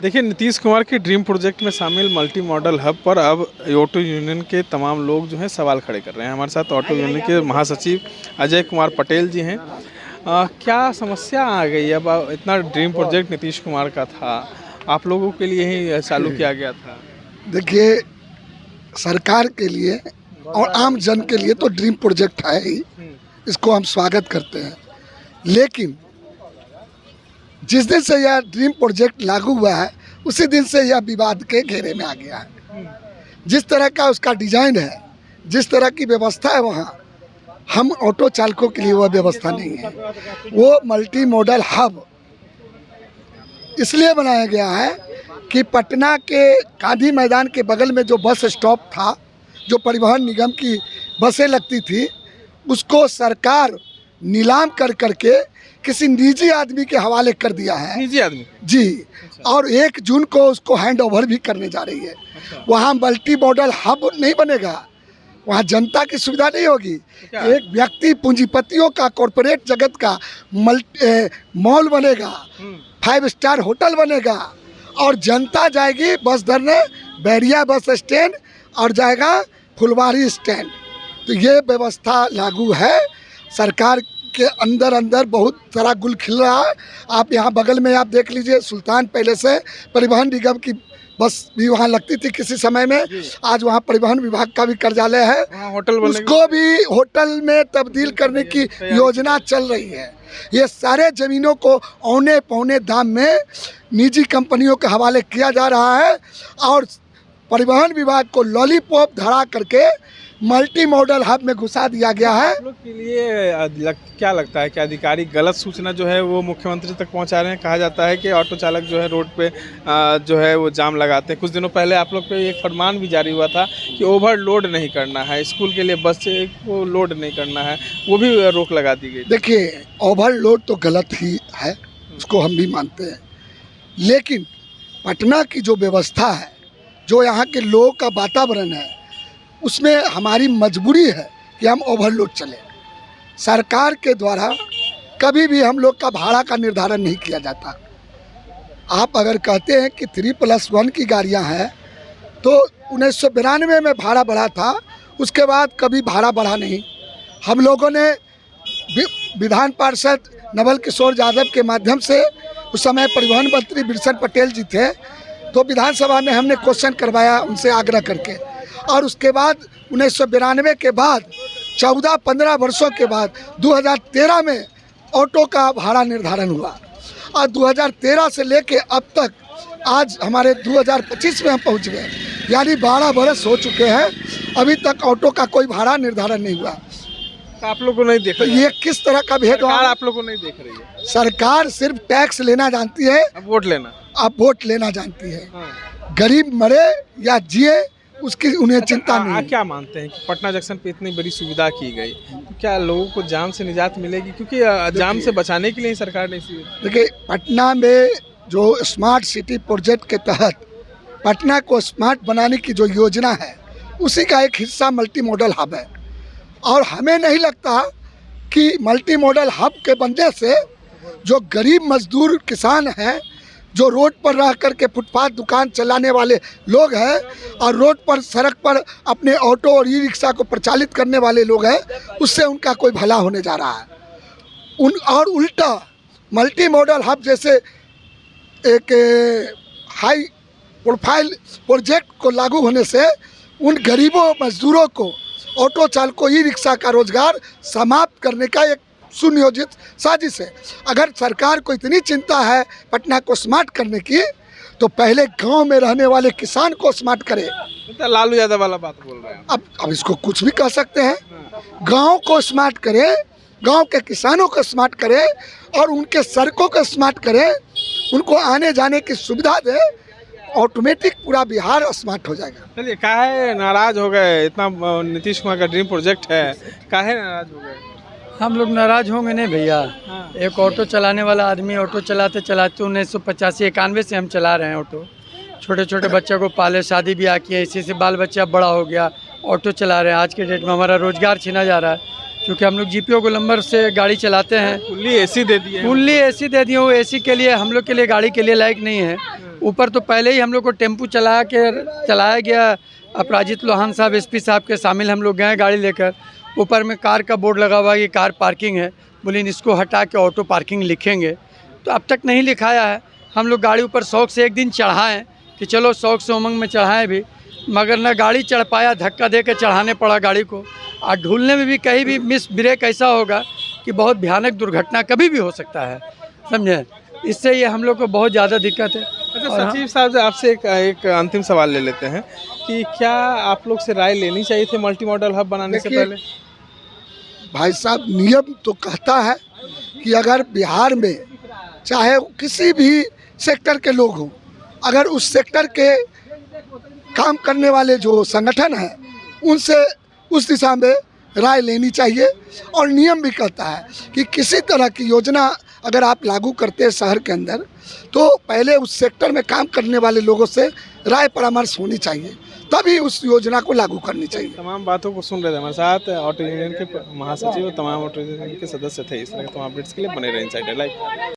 देखिए, नीतीश कुमार के dream project में शामिल मल्टी मॉडल हब पर अब ऑटो यूनियन के तमाम लोग जो हैं सवाल खड़े कर रहे हैं। हमारे साथ ऑटो यूनियन के महासचिव अजय कुमार पटेल जी हैं। क्या समस्या आ गई? अब इतना ड्रीम प्रोजेक्ट नीतीश कुमार का था, आप लोगों के लिए ही चालू किया गया था। देखिए, सरकार के लिए और आम जन के लिए तो ड्रीम प्रोजेक्ट है ही, इसको हम स्वागत करते हैं। लेकिन जिस दिन से यह ड्रीम प्रोजेक्ट लागू हुआ है उसी दिन से यह विवाद के घेरे में आ गया है। जिस तरह का उसका डिजाइन है, जिस तरह की व्यवस्था है, वहाँ हम ऑटो चालकों के लिए वह व्यवस्था नहीं है। वो मल्टी मॉडल हब इसलिए बनाया गया है कि पटना के गांधी मैदान के बगल में जो बस स्टॉप था, जो परिवहन निगम की बसें लगती थी, उसको सरकार नीलाम कर करके किसी निजी आदमी के हवाले कर दिया है। निजी आदमी जी। और 1 जून को उसको हैंड ओवर भी करने जा रही है। वहाँ मल्टी मॉडल हब नहीं बनेगा, वहाँ जनता की सुविधा नहीं होगी। एक व्यक्ति पूंजीपतियों का, कॉरपोरेट जगत का मॉल बनेगा, 5 स्टार होटल बनेगा और जनता जाएगी बस धरने बैरिया बस स्टैंड और जाएगा फुलवारी स्टैंड। तो ये व्यवस्था लागू है। सरकार के अंदर बहुत सारा गुल खिल रहा है। आप यहाँ बगल में आप देख लीजिए, सुल्तान पहले से परिवहन निगम की बस भी वहाँ लगती थी किसी समय में। आज वहाँ परिवहन विभाग का भी कार्यालय है, होटल उसको भी होटल में तब्दील करने की योजना चल रही है। ये सारे ज़मीनों को औने पौने दाम में निजी कंपनियों के हवाले किया जा रहा है और परिवहन विभाग को लॉलीपॉप धरा करके मल्टी मॉडल हब में घुसा दिया गया है। आप लोग के लिए क्या लगता है कि अधिकारी गलत सूचना जो है वो मुख्यमंत्री तक पहुंचा रहे हैं? कहा जाता है कि ऑटो चालक जो है रोड पे जो है वो जाम लगाते हैं। कुछ दिनों पहले आप लोग पे एक फरमान भी जारी हुआ था कि ओवरलोड नहीं करना है, स्कूल के लिए बस को लोड नहीं करना है, वो भी रोक लगा दी गई। देखिए, ओवरलोड तो गलत ही है, उसको हम भी मानते हैं। लेकिन पटना की जो व्यवस्था है, जो यहाँ के लोगों का वातावरण है, उसमें हमारी मजबूरी है कि हम ओवरलोड चलें। सरकार के द्वारा कभी भी हम लोग का भाड़ा का निर्धारण नहीं किया जाता। आप अगर कहते हैं कि 3+1 की गाड़ियां हैं तो 1992 में भाड़ा बढ़ा था, उसके बाद कभी भाड़ा बढ़ा नहीं। हम लोगों ने विधान पार्षद नवल किशोर यादव के माध्यम से, उस समय परिवहन मंत्री बिरसन पटेल जी थे, तो विधानसभा में हमने क्वेश्चन करवाया उनसे आग्रह करके। और उसके बाद 1992 के बाद 14-15 वर्षों के बाद 2013 में ऑटो का भाड़ा निर्धारण हुआ और 2013 से लेके अब तक आज हमारे 2025 में हम पहुंच गए, यानी 12 बरस हो चुके हैं, अभी तक ऑटो का कोई भाड़ा निर्धारण नहीं हुआ। तो आप लोग को नहीं देख रही है? ये किस तरह का भेदभाव? आप लोग को नहीं देख रही है? सरकार सिर्फ टैक्स लेना जानती है, अब वोट लेना जानती है। गरीब मरे या जिए उसकी उन्हें चिंता नहीं है। क्या मानते हैं कि पटना जंक्शन पे इतनी बड़ी सुविधा की गई, तो क्या लोगों को जाम से निजात मिलेगी? क्योंकि जाम से बचाने के लिए सरकार ने देखिए, पटना में जो स्मार्ट सिटी प्रोजेक्ट के तहत पटना को स्मार्ट बनाने की जो योजना है, उसी का एक हिस्सा मल्टी मॉडल हब है। और हमें नहीं लगता कि मल्टी मॉडल हब के बनने से जो गरीब मजदूर किसान हैं, जो रोड पर रह करके फुटपाथ दुकान चलाने वाले लोग हैं और रोड पर, सड़क पर अपने ऑटो और ई रिक्शा को प्रचालित करने वाले लोग हैं, उससे उनका कोई भला होने जा रहा है। और उल्टा मल्टी मॉडल हब जैसे एक हाई प्रोफाइल प्रोजेक्ट को लागू होने से उन गरीबों मजदूरों को, ऑटो चालकों, ई रिक्शा का रोजगार समाप्त करने का एक सुनियोजित साजिश है। अगर सरकार को इतनी चिंता है पटना को स्मार्ट करने की, तो पहले गांव में रहने वाले किसान को स्मार्ट करे। लालू यादव वाला बात बोल रहे हैं। अब इसको कुछ भी कह सकते हैं। गांव को स्मार्ट करे, गांव के किसानों को स्मार्ट करे और उनके सड़कों को स्मार्ट करे, उनको आने जाने की सुविधा दे, ऑटोमेटिक पूरा बिहार स्मार्ट हो जाएगा। चलिए, काहे नाराज हो गए? इतना नीतीश कुमार का ड्रीम प्रोजेक्ट है, काहे नाराज हो गए? हम लोग नाराज होंगे नहीं भैया। एक ऑटो चलाने वाला आदमी ऑटो चलाते चलाते 1985-91 से हम चला रहे हैं ऑटो। छोटे छोटे बच्चों को पाले, शादी ब्याह किए, इसी से बाल बच्चा बड़ा हो गया, ऑटो चला रहे हैं। आज के डेट में हमारा रोजगार छीना जा रहा है, क्योंकि हम लोग जीपीओ गोलंबर से गाड़ी चलाते हैं। फुल्ली एसी दे दिए, फुल्ली एसी दे दिए। वो एसी के लिए हम लोग के लिए, गाड़ी के लिए लायक नहीं है। ऊपर तो पहले ही हम लोग को टेम्पू चलाया गया। अपराजित लोहान साहब एसपी साहब के शामिल हम लोग गए गाड़ी लेकर। ऊपर में कार का बोर्ड लगा हुआ है कि कार पार्किंग है, बोले इसको हटा के ऑटो पार्किंग लिखेंगे, तो अब तक नहीं लिखाया है। हम लोग गाड़ी ऊपर शौक से एक दिन चढ़ाएँ कि चलो शौक से उमंग में चढ़ाएँ भी, मगर न गाड़ी चढ़ पाया, धक्का दे के चढ़ाने पड़ा गाड़ी को। और ढूलने में भी कहीं भी मिस ब्रेक ऐसा होगा कि बहुत भयानक दुर्घटना कभी भी हो सकता है, समझे। इससे ये हम लोग को बहुत ज़्यादा दिक्कत है। अच्छा सचिव साहब, आपसे एक अंतिम सवाल ले लेते हैं कि क्या आप लोग से राय लेनी चाहिए थी मल्टी मॉडल हब बनाने से पहले? भाई साहब, नियम तो कहता है कि अगर बिहार में चाहे किसी भी सेक्टर के लोग हों, अगर उस सेक्टर के काम करने वाले जो संगठन हैं उनसे उस दिशा में राय लेनी चाहिए। और नियम भी कहता है कि किसी तरह की योजना अगर आप लागू करते हैं शहर के अंदर, तो पहले उस सेक्टर में काम करने वाले लोगों से राय परामर्श होनी चाहिए, तभी उस योजना को लागू करनी चाहिए। तमाम बातों को सुन रहे थे हमारे साथ ऑटो यूनियन के महासचिव और तमाम ऑटो यूनियन के सदस्य थे। इस तरह के तमाम अपडेट्स के लिए बने रहे इनसाइडर लाइव।